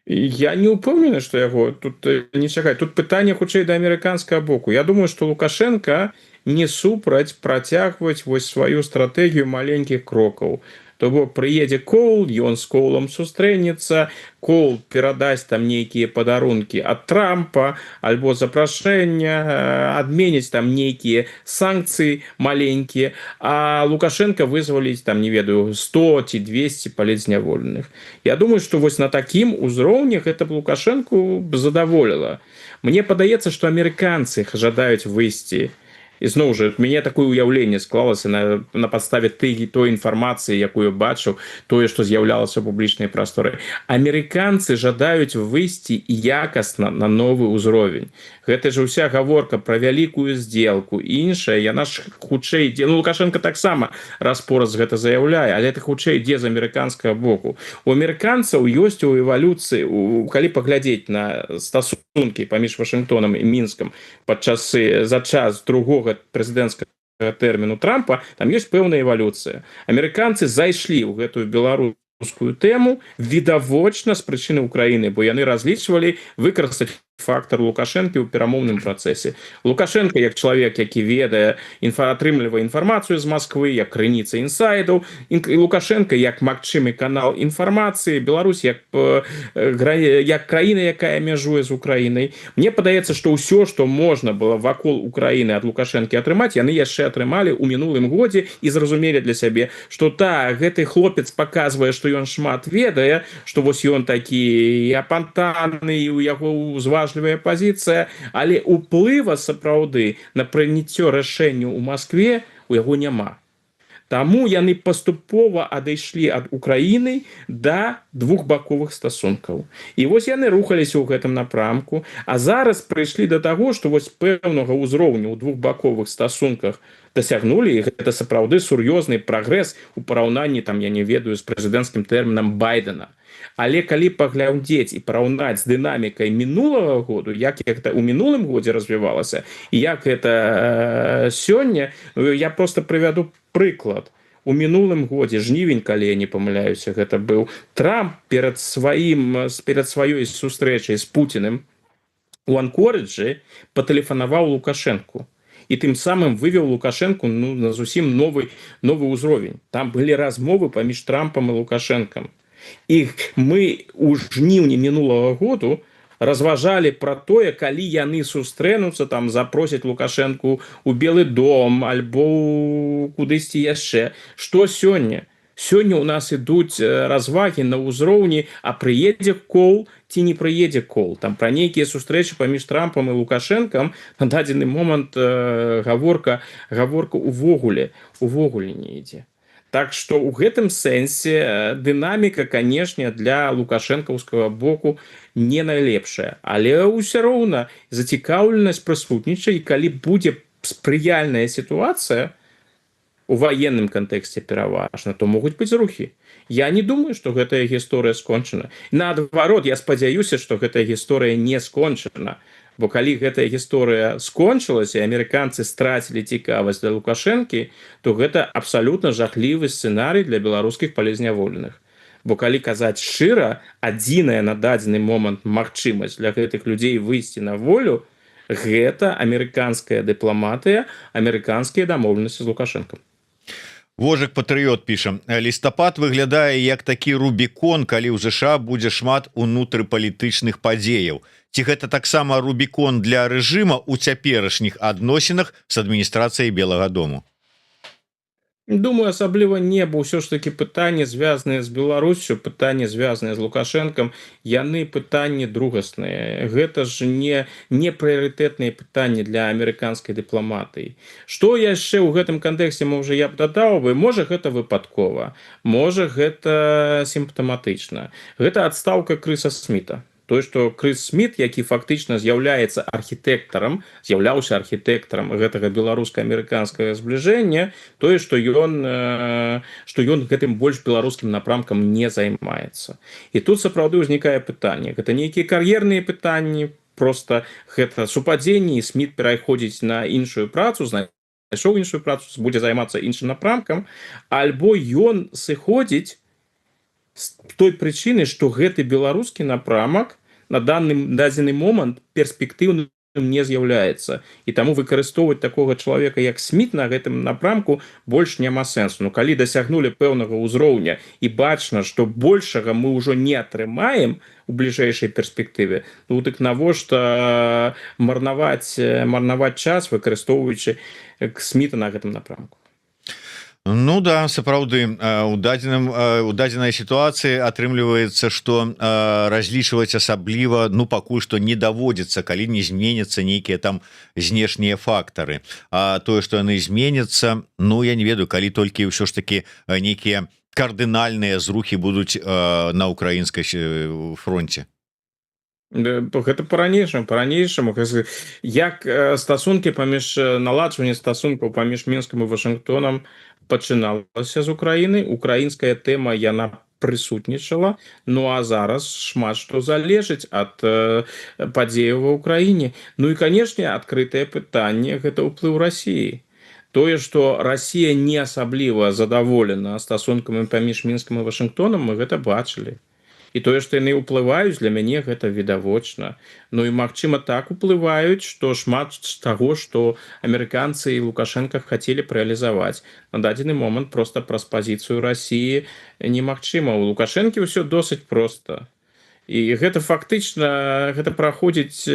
Я не ўпэўнены, што яго тут не чакаць. Тут пытанне хутчэй да амерыканскага боку. Я думаю, што Лукашенко не супраць працягваць вось сваю стратэгію маленькіх крокаў. То бок прыедзе Коул, ён з Коулам сустрэнецца, Коул перадасць там нейкія падарункі ад Трампа, альбо запрашэння, адменіць там нейкія санкцыі маленькія, а Лукашенко вызваліць там, не ведаю, 100 ці 200 палітзняволеных. Я думаю, што вось на такім узроўні гэта б Лукашенку задаволіла. Мне падаецца, што амерыканцы жадаюць выйсці І зноў жа мяне такое ўяўленне склалася на падставе той інфармацыі, якую бачыў, тое, што з'яўлялася ў публічнай прасторы. Амерыканцы жадаюць выйсці якасна на новы ўзровень. Гэта ж уся гаворка пра вялікую сделку, іншая, яна ж хутчэй ідзе. Ну, Лукашенко таксама раз-пораз гэта заяўляе, але это хутчэй ідзе з амерыканскага боку. У амерыканцаў ёсць у эвалюцыі, калі паглядзець на стасункі паміж Вашынгтонам і Мінскам за час другога прэзідэнцкага тэрміну Трампа, там ёсць пэўная эвалюцыя. Амерыканцы зайшлі ў гэтую беларускую тэму відавочна з прычыны Украіны, бо яны разлічвалі выкарыстаць фактор Лукашенко ў перамоўным працэсе. Лукашенко, як чалавек, які ведае, атрымлівае інфармацыю з Масквы, як крыніца інсайдаў, і Лукашенко, як магчымы канал інфармацыі, Беларусь, як краіна, якая мяжуе з Украінай. Мне падаецца, што ўсё, што можна было вакол Украіны ад Лукашэнкі атрымаць, яны яшчэ атрымалі ў мінулым годзе і зразумелі для сябе, што гэты хлопец паказвае, што ён шмат ведае, што вось ён такі апантаны, і ў яго зважлівая пазіцыя, але ўплыва сапраўды на прыняццё рашэнняў у Маскве у яго няма. Таму яны паступова адышлі ад Украіны да двухбаковых стасункаў. І вось яны рухаліся ў гэтым напрамку, а зараз прыйшлі да таго, што вось пэўнага ўзроўню ў двухбаковых стасунках дасягнулі, і гэта сапраўды сур'ёзны прагрэс у параўнанні, там, я не ведаю, з прэзідэнцкім тэрмінам Байдена. Але калі паглядзець і параўнаць з дынамікай мінулага году, як гэта ў мінулым годзе развівалася, і як гэта сёння, я просто прывяду прыклад. У мінулым годзе, жнівень, калі я не памыляюся, гэта быў Трамп перад сваёй сустрэчай з Пуціным у Анкориджы патэлефанаваў Лукашенку. І тым самым вывеў Лукашенку на зусім новы ўзровень. Там былі размовы паміж Трампам і Лукашенкам. І мы ў жніўні мінулага году разважалі пра тое, калі яны сустрэнуцца, там запросяць Лукашенку ў Белы дом альбо кудысьці яшчэ. Што сёння? Сёння ў нас ідуць развагі на ўзроўні, а прыедзе кол ці не прыедзе кол. Там пра нейкія сустрэчы паміж Трампам і Лукашэнкам на дадзены момант гаворка увогуле не ідзе. Так што ў гэтым сэнсе дынаміка, канешне, для лукашэнкаўскага боку не найлепшая. Але ўсё роўна зацікаўленасць прысутнічае, і калі будзе спрыяльная сітуацыя у ваенным кантэксце пераважна, то могуць быць рухі. Я не думаю, што гэтая гісторыя скончана. Наадварот, я спадзяюся, што гэтая гісторыя не скончана. Бо калі гэтая гісторыя скончылася, і амерыканцы страцілі цікавасць да Лукашэнкі, то гэта абсалютна жахлівы сцэнарый для беларускіх палізняволеных. Бо калі казаць шчыра, адзіная на дадзены момант магчымасць для гэтых людзей выйсці на волю – гэта амерыканская дыпламатыя, амерыканскія дамоўленасці з Лукашэнкам. Вожык Патрыёт піша: лістапад выглядае як такі рубікон, калі ў ЗША будзе шмат унутрыпалітычных падзеяў. Ці гэта таксама рубікон для рэжыма ў цяперашніх адносінах з адміністрацыяй Белага дому? Думаю, асабліва не, бо ўсё ж такі пытанні, звязаныя з Беларуссю, пытанні, звязаныя з Лукашэнкам, яны пытанні другасныя. Гэта ж не прыярытэтныя пытанні для амерыканскай дыпламатыі. Што яшчэ ў гэтым кантэксце, я б дадаў бы, можа гэта выпадкова, можа гэта сімптаматычна. Гэта адстаўка Крыса Сміта. Тое, што Крыс Сміт, які фактычна з'яўляўся архітэктарам гэтага беларуска-амерыканскага збліжэння, тое, што ён гэтым больш беларускім напрамкам не займаецца. І тут сапраўды ўзнікае пытанне. Гэта нейкія кар'ерныя пытанні, проста гэта супадзенні, і Сміт пераходзіць на іншую працу, знайшоў іншую працу, будзе займацца іншым напрамкам, альбо ён сыходзіць з той прычыны, што гэты беларускі напрамак на дадзены момант перспектыўным не з'яўляецца. І таму выкарыстоўваць такога чалавека, як Сміт, на гэтым напрамку больш няма сэнсу. Ну, калі дасягнулі пэўнага ўзроўня і бачна, што большага мы ўжо не атрымаем у бліжэйшай перспектыве, ну, дык навошта марнаваць час, выкарыстоўваючы Сміта на гэтым напрамку? Ну да, сапраўды у дадзенай сітуацыі атрымліваецца, што разлічваць асабліва пакуль што не даводзіцца, калі не зменяцца нейкія там знешнія фактары. А тое, што яны зменяцца, я не ведаю, калі толькі ўсё ж такі нейкія кардынальныя зрухі будуць на украінскай фронте. Гэта по-ранейшаму як стасункі наладжванне стасункаў паміж Мінскам і Вашынгтонам пачыналася з Украіны. Украінская тэма яна прысутнічала. А зараз шмат што залежыць ад падзеяў ва ўкраіне. І канешне, адкрытае пытанне гэта ўплыў Расіі. Тое, што Расія не асабліва задаволена стасункамі паміж Мінскам і Вашынгтонам, мы гэта бачылі. І тое, што яны ўплываюць, для мяне гэта відавочна. І магчыма так уплываюць, што шмат з таго, што амерыканцы і Лукашенко хацелі б рэалізаваць. На дадзены момант проста праз пазіцыю Расіі немагчыма. У Лукашэнкі ўсё досыць проста. І гэта фактычна праходзіць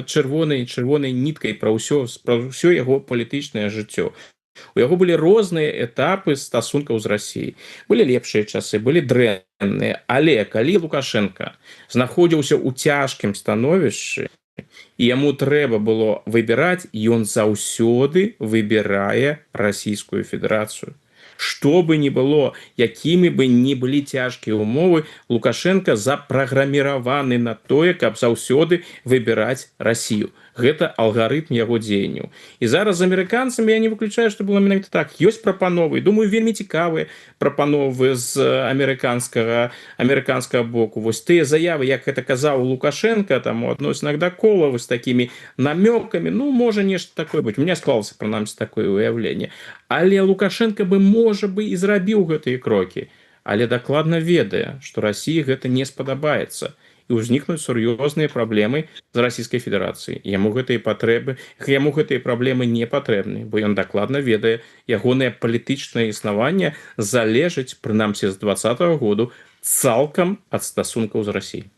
чырвонай ніткай пра ўсё яго палітычнае жыццё. У яго былі розныя этапы стасункаў з Расіяй. Былі лепшыя часы, былі дрэнныя. Але калі Лукашенко знаходзіўся ў цяжкім становішчы, і яму трэба было выбіраць, ён заўсёды выбірае Расійскую Федэрацыю. Што бы ні было, якімі бы ні былі цяжкія ўмовы, Лукашенко запраграміраваны на тое, каб заўсёды выбіраць Расію. Гэта алгарытм яго дзеянняў. І зараз з амерыканцамі я не выключаю, што было менавіта так. Ёсць прапановы, думаю, вельмі цікавыя прапановы з амерыканскага боку. Вось тыя заявы, як гэта казаў Лукашенко, там у адносінах да кола, з такімі намёкамі, можа нешта такое быць. У меня склалася прынамсі такое ўяўленне. Але Лукашенко бы, можа бы, і зрабіў гэтыя крокі. Але дакладна ведае, што Расіі гэта не спадабаецца. І ўзнікнуць сур'ёзныя праблемы з Расійскай Федэрацыяй. Яму гэтыя праблемы не патрэбны, бо ён дакладна ведае, ягонае палітычнае існаванне залежыць, прынамсі з 2020 году, цалкам ад стасункаў з Расіяй.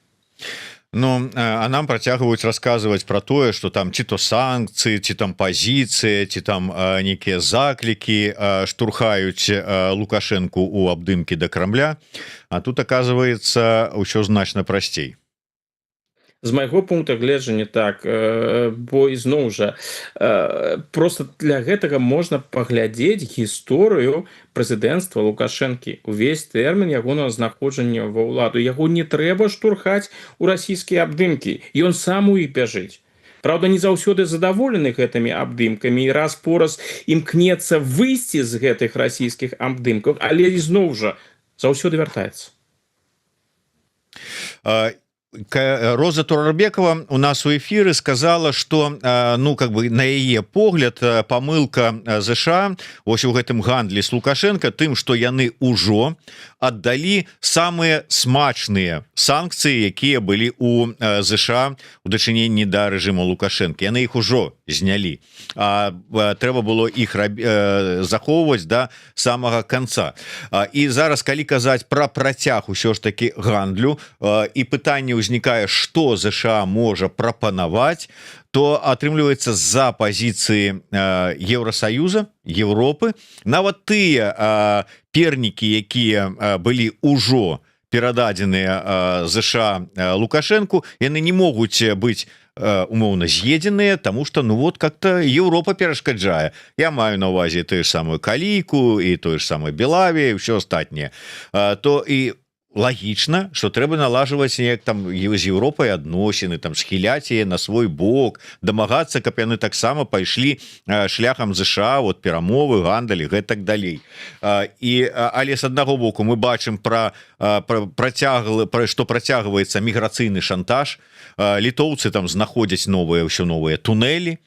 А нам працягваюць расказваць пра тое, што там ці то санкцыі, ці там пазіцыя, ці там нейкія заклікі штурхаюць Лукашэнку ў абдымкі да Крамля. А тут аказваецца ўсё значна прасцей. З майго пункта гледжання так, бо ізноў жа просто для гэтага можна паглядзець гісторыю прэзідэнцтва Лукашэнкі. Увесь тэрмін ягонага знаходжання ва ўладу. Яго не трэба штурхаць у расійскія абдымкі. Ён сам у іх бяжыць. Праўда, не заўсёды задаволены гэтымі абдымкамі, і раз-пораз імкнецца выйсці з гэтых расійскіх абдымкаў, але ізноў жа заўсёды вяртаецца. Роза Турарбекова у нас у эфіры сказала, што на яе погляд памылка ЗША вось у гэтым гандлі з Лукашенко тым, што яны ўжо аддалі самыя смачныя санкцыі, якія былі у ЗША у дачыненні да рэжыму Лукашенко. Яны іх ужо знялі, а трэба было іх захоўваць да самага канца. І зараз, калі казаць пра працяг усё ж такі гандлю і пытанне ўзнікае, што ЗША можа прапанаваць, то атрымліваецца з-за пазіцыі Еўросаюза, Европы, нават тыя пернікі, якія былі ўжо перададзеныя ЗША Лукашэнку, яны не могуць быць умоўна з'едзеныя, таму што как-то Европа перашкаджае. Я маю на ўвазе тую ж самую Калійку і тое ж самае Белавія, ўсё астатняе. То і лагічна, што трэба налажваць неяк там з Еўропай адносіны, там схіляць яе на свой бок, дамагацца, каб яны таксама пайшлі шляхам ЗША, перамовы, гандаль, гэтак далей. Але з аднаго боку мы бачым што працягваецца міграцыйны шантаж. Літоўцы там знаходзяць ўсё новыя тунэлі.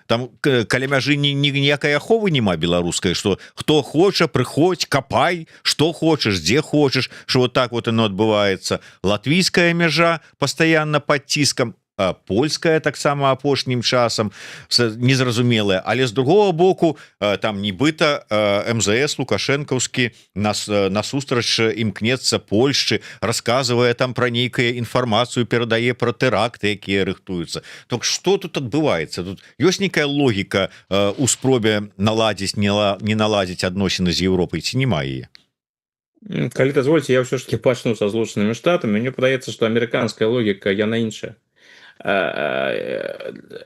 Там каля мяжы ніякай аховы няма беларускай, што хто хоча, прыходзь, капай, што хочаш, дзе хочаш, што так яно адбываецца. Латвійская мяжа пастаянна пад ціскам, польская таксама апошнім часам незразумелая, але з другого боку там нібыта МЗС лукашэнкаўскі насустрач імкнецца Польшчы, расказвае там пра нейкую інфармацыю, перадае пра тэракты, якія рыхтуюцца. Так што тут адбываецца? Тут ёсць нейкая логіка у спробе наладзіць не наладзіць адносіны з Еўропай, ці няма яе? Калі дазвольце, я ўсё ж таки пачну са Злучанымі Штатамі. Мне падаецца, што амерыканская логіка яна іншая.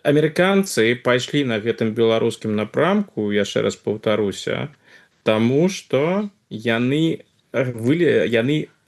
Амерыканцы пайшлі на гэтым беларускім напрамку, яшчэ раз паўтаруся, таму што яны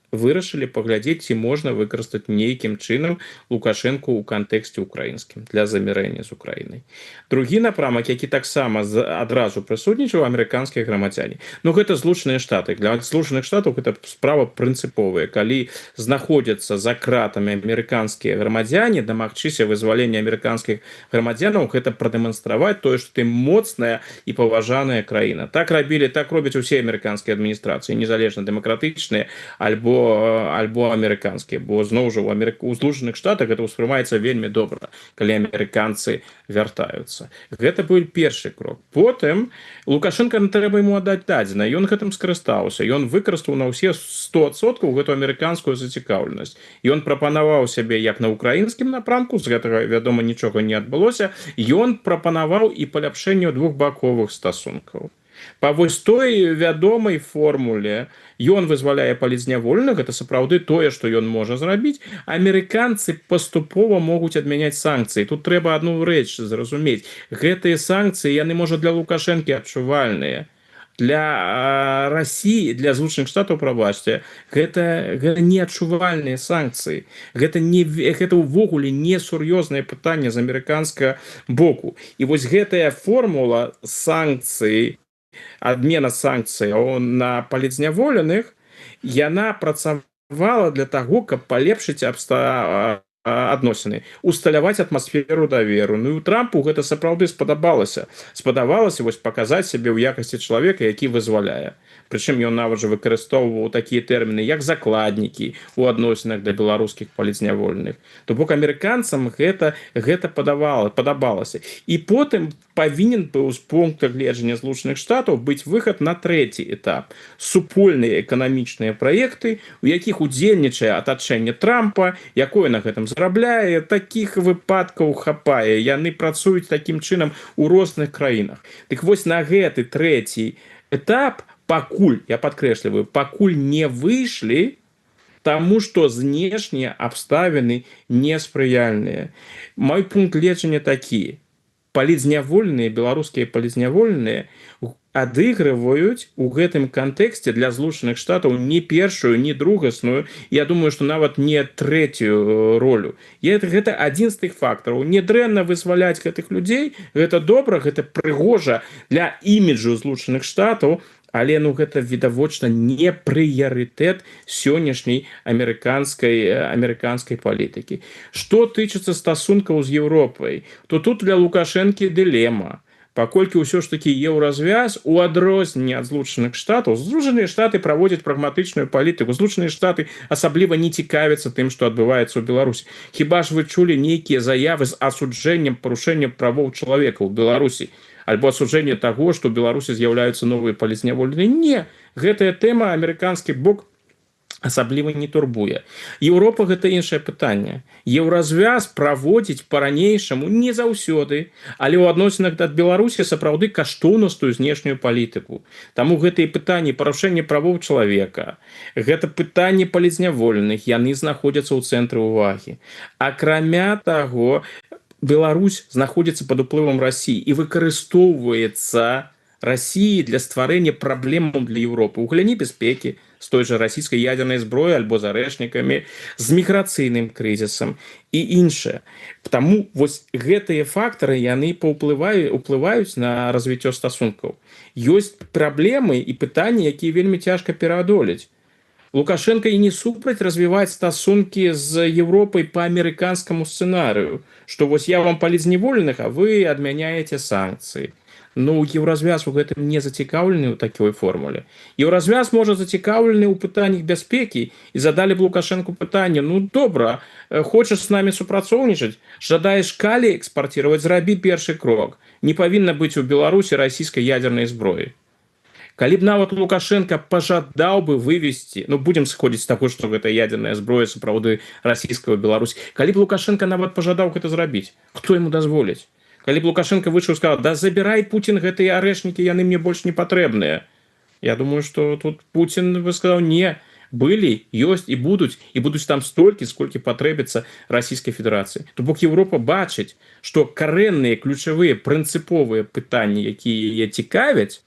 вырашылі паглядзець, ці можна выкарыстаць нейкім чынам Лукашэнку ў кантэксце украінскім для замірэння з Украінай. Другі напрамак, які таксама адразу прысутнічаў, амерыканскія грамадзяне. Ну гэта Злучаныя Штаты. Для Злучаных Штатаў гэта справа прынцыповая. Калі знаходзяцца за кратамі амерыканскія грамадзяне, дамагчыся вызвалення амерыканскіх грамадзянаў, гэта прадэманстраваць тое, што ты моцная і паважаная краіна. Так робяць усе амерыканскія адміністрацыі, незалежна дэмакратычныя альбо амерыканскія, бо зноў жа у Злучаных Штатах гэта ўспрымаецца вельмі добра, калі амерыканцы вяртаюцца. Гэта быў першы крок. Потым Лукашенко трэба яму аддаць дадзена, ён гэтым скарыстаўся, ён выкарыстаў на ўсе 100% гэту амерыканскую зацікаўленасць. Ён прапанаваў сябе як на украінскім напрамку, з гэтага, вядома, нічога не адбылося, ён прапанаваў і паляпшэнне двухбаковых стасункаў. Па вось той вядомай формуле ён вызваляе палізняволеных, гэта сапраўды тое, што ён можа зрабіць. Амерыканцы паступова могуць адмяняць санкцыі. Тут трэба адну рэч зразумець. Гэтыя санкцыі, яны, можа, для Лукашэнкі адчувальныя. Для России, для Злучаных Штатаў, прабачце, гэта неадчувальныя санкцыі. Гэта ўвогуле несур'ёзнае пытанне з амерыканскага боку. І вось гэтая формула санкцыі, адмена санкцыяў на палізняволеных, яна працавала для таго, каб палепшыць адносіны, усталяваць атмасферу даверу. Ну і Трампу гэта сапраўды спадабалася. Спадабалася вось паказаць сябе ў якасці чалавека, які вызваляе. Прычым ён нават жа выкарыстоўваў такія тэрміны, як закладнікі ў адносінах да беларускіх палізняволеных. То бок амерыканцам гэта падабалася. І потым павінен быў з пункта гледжання Злучаных Штатаў быць выхад на трэці этап. Супольныя эканамічныя праекты, у якіх удзельнічае атачэнне Трампа, якое на гэтым зарабляе, такіх выпадкаў хапае. Яны працуюць такім чынам у розных краінах. Дык вось на гэты трэці этап пакуль, я падкрэсліваю, пакуль не выйшлі, таму што знешнія абставіны неспрыяльныя. Мой пункт гледжання такі. Палізняволеныя, беларускія палізняволеныя адыгрываюць у гэтым кантэксце для Злучаных Штатаў не першую, не другасную, я думаю, што нават не трэцюю ролю. Гэта адзін з тых фактараў. Не дрэнна вызваляць гэтых людзей, гэта добра, гэта прыгожа для іміджу Злучаных Штатаў, але гэта відавочна не прыярытэт сённяшняй амерыканскай палітыкі. Што тычыцца стасункаў з Еўропай, то тут для Лукашэнкі дылема. Паколькі ўсё ж такі еўразвяз у адрозненне ад Злучаных Штатаў, Злучаныя Штаты праводзяць прагматычную палітыку. Злучаныя Штаты асабліва не цікавяцца тым, што адбываецца ў Беларусі. Хіба ж вы чулі нейкія заявы з асуджэннем парушэння правоў чалавека ў Беларусі? Альбо асуджэнне таго, што ў Беларусі з'яўляюцца новыя палізняволеныя. Не, гэтая тэма амерыканскі бок асабліва не турбуе. Еўропа гэта іншае пытанне. Еўразвяз праводзіць па-ранейшаму не заўсёды, але ў адносінах ад Беларусі сапраўды каштоўнасную знешнюю палітыку. Таму гэтыя пытанні парушэння правоў чалавека, гэта пытанні палізняволеных, яны знаходзяцца ў цэнтры ўвагі. Акрамя таго, Беларусь знаходзіцца пад уплывам Расіі і выкарыстоўваецца Расіі для стварэння праблемаў для Еўропы ў галіне бяспекі, з той жа расійскай ядзернай зброі альбо з арэшнікамі, з міграцыйным крызісам і іншае. Таму вось гэтыя фактары, яны уплываюць на развіццё стасункаў. Ёсць праблемы і пытанні, якія вельмі цяжка пераадолець. Лукашенко і не супраць развіваць стасункі з Еўропай па амерыканскаму сцэнарыю, што вось я вам палізняволеных, а вы адмяняеце санкцыі. Ну еўразвяз у гэтым не зацікаўлены ў такой формуле. Еўразвяз можа зацікаўлены ў пытаннях бяспекі і задалі б Лукашенко пытанне: ну добра, хочаш з намі супрацоўнічаць, жадаеш калі экспартировать, зрабі першы крок. Не павінна быць у Беларусі расійскай ядернай зброі. Калі б нават Лукашенко пожадаў бы вывести, ну будем сходзіць з таго, што гэта ядерная зброя сапраўды расійская Беларусь, калі б Лукашенко нават пожадаў гэта зрабіць, хто ему дазволіць? Калі б Лукашенко выйшаў і сказаў: да забірай, Путін, гэтыя арэшнікі, яны мне больш не патрэбныя. Я думаю, што тут Путін бы сказаў: не, былі, ёсць і будуць там столькі, сколькі патрэбіцца Расійскай Федэрацыі. То бок Еўропа бачыць, што карэнныя ключавыя прынцыповыя пытанні, якія яе цікавяць,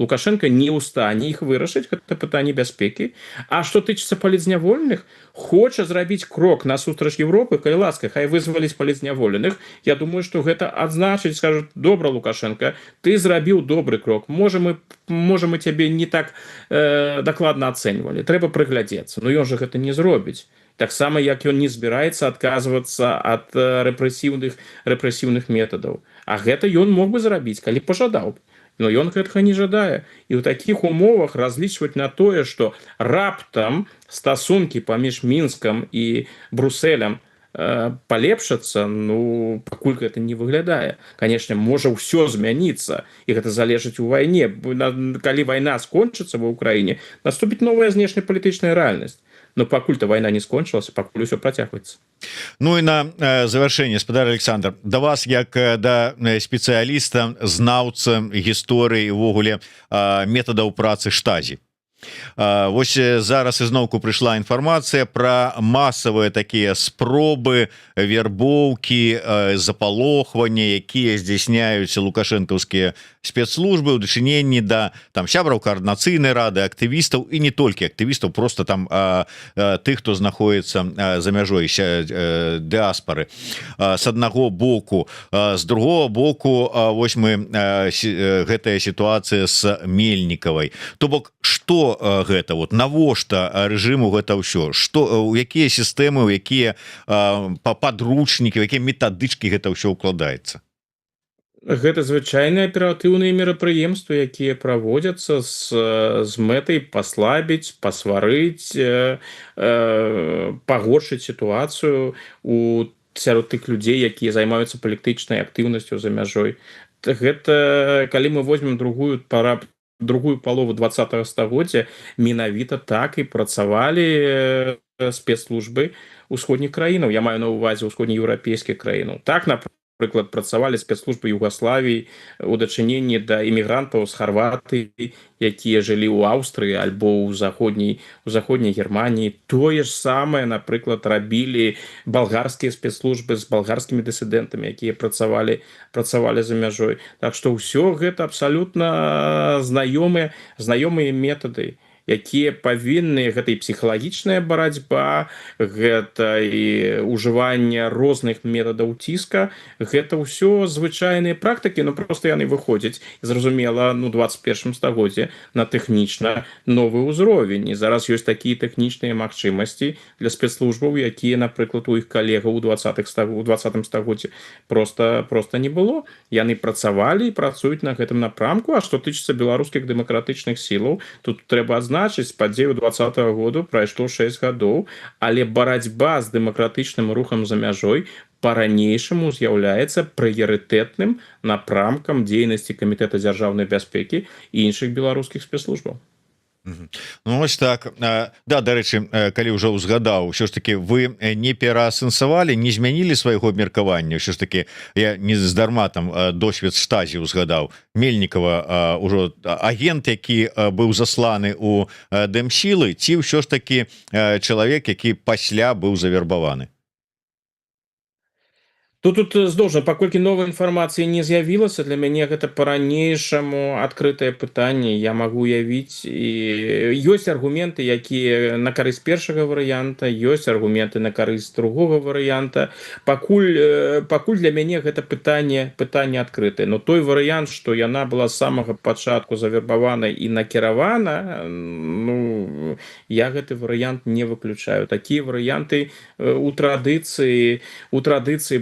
Лукашенко не ў стане іх вырашыць, гэта пытанне бяспекі. А што тычыцца палітзняволеных, хоча зрабіць крок насустрач Еўропы, калі ласка, хай вызваліць палітзняволеных. Я думаю, што гэта адзначыць, скажуць: добра, Лукашенко, ты зрабіў добры крок, можа мы цябе не так дакладна ацэньвалі, трэба прыглядзецца. Но ён жа гэта не зробіць. Таксама як ён не збіраецца адказвацца ад рэпрэсіўных метадаў. А гэта ён мог бы зрабіць, калі пажадаў. Но ён гэтага не жадае. І ў такіх умовах разлічваць на тое, што раптам стасункі паміж Мінскам і Брусэлем палепшацца, ну пакуль гэта не выглядае. Канешне, можа ўсё змяніцца, і гэта залежыць у вайне. Калі вайна скончыцца ва ўкраіне, наступіць новая знешнепалітычная рэальнасць. Но пакуль-то вайна не скончылася, пакуль усё працягваецца. Ну і на завяршэнне, спадар Александр, да вас як да спецыяліста, знаўца гісторыі увогуле метадаў працы штазі. Вось зараз ізноўку прыйшла інфармацыя пра масавыя такія спробы вербоўкі, запалохвання, якія здзяйсняюць лукашэнкаўскія спецслужбы ў дачыненні да там сябраў каардынацыйнай рады, актывістаў і не толькі актывістаў, просто там тых, хто знаходіцца за мяжой дыаспары. З аднаго боку, з другого боку, вось мы гэтая сітуацыя з Мельнікавай. То бок, што гэта, вот навошта рэжыму гэта ўсё, што, у якія сістэмы, у якія падручнікі, у якія метадычкі гэта ўсё ўкладаецца? Гэта звычайныя аператыўныя мерапрыемствы, якія праводзяцца з мэтай паслабіць, пасварыць, пагоршыць сітуацыю сярод тых людзей, якія займаюцца палітычнай актыўнасцю за мяжой. Гэта калі мы возьмем другую палову 20-го стагоддзя, менавіта так і працавалі спецслужбы ўсходніх краінаў. Я маю на ўвазе ўсходнееўрапейскіх краінаў. Так, напрыклад, працавалі спецслужбы Югославіі у дачыненні да імігрантаў з Харватыі, якія жылі ў Аўстрыі альбо ў заходняй Германіі. Тое ж самае, напрыклад, рабілі балгарскія спецслужбы з балгарскімі дысідэнтамі, якія працавалі за мяжой. Так што ўсё гэта абсалютна знаёмыя метады, якія павінны, гэта і псіхалагічная барацьба, гэта і ўжыванне розных метадаў ціска, гэта ўсё звычайныя практыкі, но просто яны выходзяць, зразумела, ну 21 стагоддзе на тэхнічна новы ўзровень. І зараз ёсць такія тэхнічныя магчымасці для спецслужбаў, якія, напрыклад, у іх калегаў у 20 стагоддзі просто не было. Яны працавалі і працуюць на гэтым напрамку. А што тычыцца беларускіх дэмакратычных сілаў, тут трэба значыць, падзею 20-го году прайшло 6 гадоў, але барацьба з дэмакратычным рухам за мяжой па-ранейшаму з'яўляецца прыярытэтным напрамкам дзейнасці Камітэта дзяржаўнай бяспекі і іншых беларускіх спецслужбаў. Ну ось так. Да, дарэчы, калі ўжо ўзгадаў, ўсё ж таки вы не пераасэнсавалі, не змянілі свайго абмеркавання. Ўсё ж таки я не здарма там досвед штазі ўзгадаў. Мельнікава ўжо агент, які быў засланы у дэмсілы, ці ўсё ж таки чалавек, які пасля быў завербаваны? Тут здолжна, паколькі новай інфармацыі не з'явілася, для мяне гэта па-ранейшаму адкрытае пытанне. Я магу уявіць, і ёсць аргументы, якія на карысць першага варыянта, ёсць аргументы на карысць другога варыянта. Пакуль для мяне гэта пытанне адкрытае. Но той варыянт, што яна была з самага пачатку завербавана і накіравана, ну я гэты варыянт не выключаю. Такія варыянты у традыцыі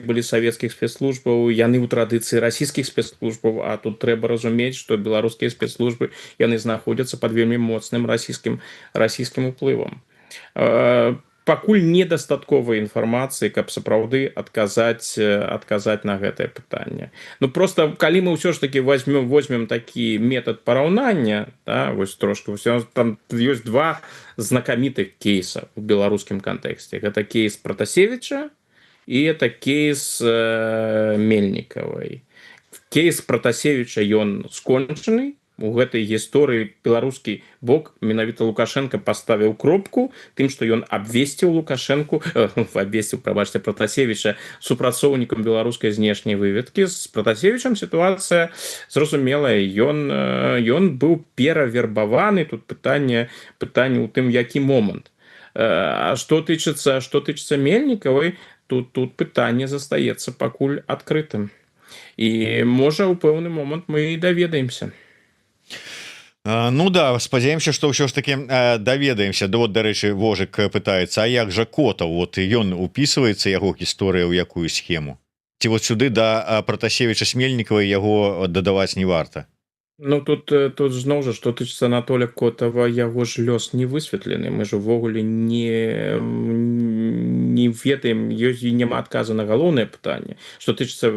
былі савецкіх спецслужбаў, яны ў традыцыі расійскіх спецслужбаў, а тут трэба разумець, што беларускія спецслужбы яны знаходзяцца пад вельмі моцным расійскім уплывам. Пакуль недастаткова інфармацыі, каб сапраўды адказаць на гэтае пытанне. Ну просто калі мы ўсё ж таки возьмем такі метад параўнання, да, вось трошки там ёсць два знакамітых кейса у беларускім кантэксце. Гэта кейс Пратасевіча і это кейс Мельнікавай. Кейс Пратасевіча ён скончаны. У гэтай гісторыі беларускі бок менавіта Лукашенко паставіў кропку тым, што ён абвесціў Пратасевіча супрацоўнікам беларускай знешняй выведкі. З Пратасевічам сітуацыя зразумелая, ён быў перавербаваны. Тут пытанне ў тым, які момант. А што тычыцца Мельнікавай, тут пытанне застаецца пакуль адкрытым. І можа ў пэўны момант мы і даведаемся. Ну да, спадзяемся, што ўсё ж таки даведаемся. Вот, дарэчы, Вожык пытаецца, а як жа Котаў, вот ён упісваецца, яго гісторыя ў якую схему? Ці вот сюды да Пратасевіча з Мельнікавай яго дадаваць не варта? Ну тут зноў жа, што тычыцца Анатоля Котава, яго ж лёс не высветлены. Мы ж увогуле не ведаем, ёсць і няма адказу на галоўнае пытанне. Што тычыцца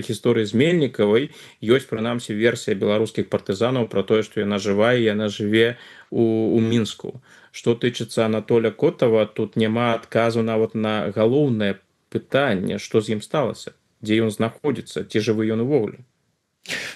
гісторыі з Мельнікавай, ёсць прынамсі версія беларускіх партызанаў пра тое, што яна жывая, яна жыве у Мінску. Што тычыцца Анатоля Котава, тут няма адказу нават на галоўнае пытанне, што з ім сталася, дзе ён знаходзіцца, ці жывы ён увогуле.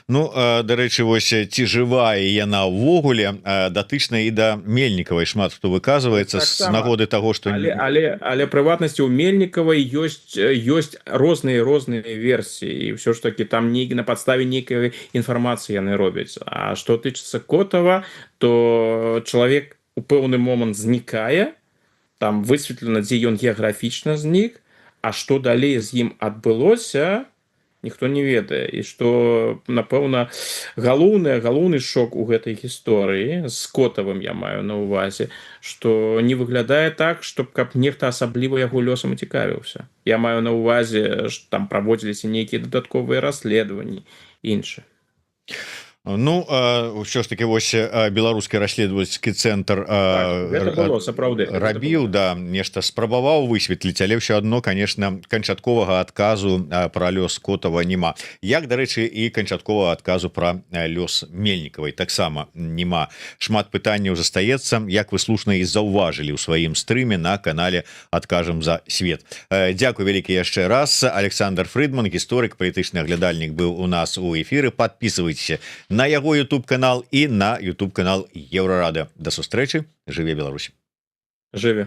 Ну, дарэчы, вось ці жывая яна ўвогуле датычна і да Мельнікавай шмат хто выказваецца з нагоды таго, што... Але прыватнасці ў Мельнікавай ёсць розныя версіі, і ўсё ж таки там на падставе нейкай інфармацыі яны робяць. А што тычыцца Котава, то чалавек у пэўны момант знікае, там высветлена, дзе ён геаграфічна знік, а што далей з ім адбылося, ніхто не ведае. І што, напэўна, галоўны шок у гэтай гісторыі з Котавым, я маю на ўвазе, што не выглядае так, каб нехта асабліва яго лёсам цікавіўся. Я маю на ўвазе, што там праводзіліся нейкія дадатковыя расследаванні і іншае. Ну, ўсё ж таки вось беларускі расследавальскі цэнтр рабіў, да, нешта спрабаваў высветліць, але ўсё адно, конечно, канчатковага адказу пра лёс Котава няма. Як, дарэчы, і канчатковага адказу пра лёс Мельнікавай таксама няма. Шмат пытанняў застаецца, як вы слушна і заўважылі ў сваім стрыме на канале «Адкажам за свет». Дзякуй вялікі яшчэ раз. Александр Фрыдман, гісторык, палітычны аглядальнік, быў у нас у эфіры. Подписывайтеся на яго YouTube-канал і на YouTube-канал Еўрарадыё. Да сустрэчы. Жыве Беларусь. Жыве.